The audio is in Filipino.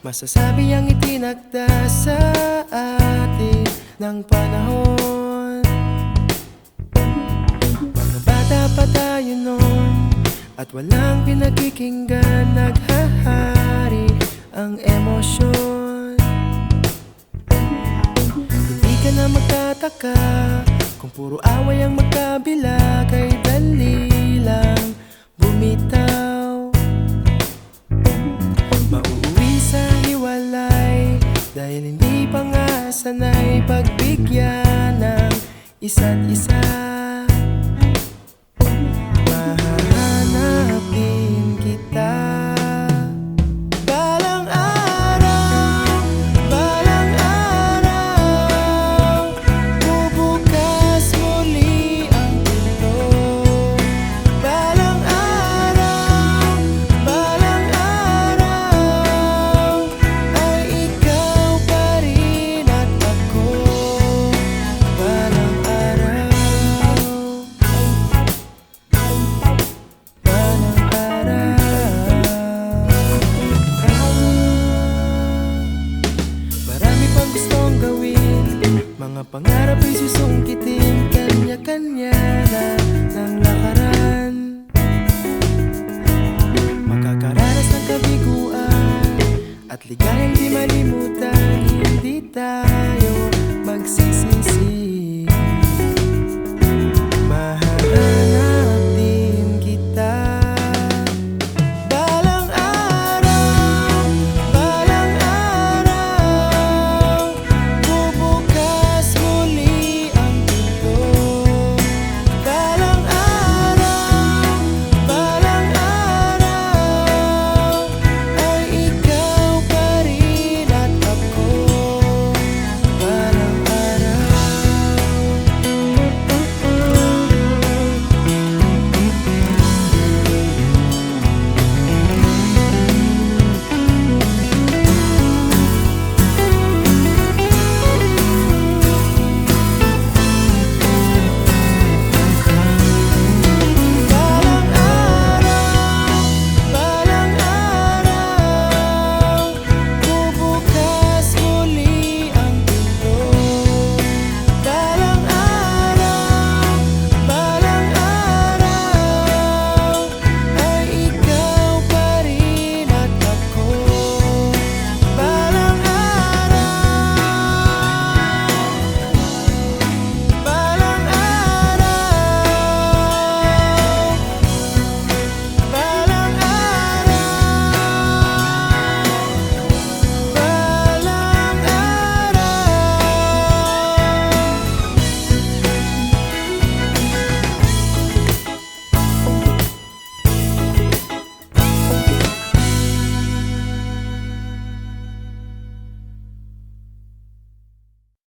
Masasabi ang itinakda sa atin ng panahon. Mga bata pa tayo noon at walang pinakikinggan, naghahari ang emosyon. Hindi ka na magtataka kung puro away ang magkabila, kay dali lang bumitaw. Mauuwi sa hiwalay dahil hindi pa nga sanay pagbigyan ng isa't isa. Mahahanapin kita balang araw, balang araw. Bubukas muli ang pinto. Balang araw, balang araw, ay ikaw pa rin at ako. Balang araw, balang araw. Marami pang gustong gawin, mga pangarap ay susungkitin, kanya-kanya na ng lakaran. Makakaranas ng kabiguan at ligayang di malimutan, hindi tayo magsisi.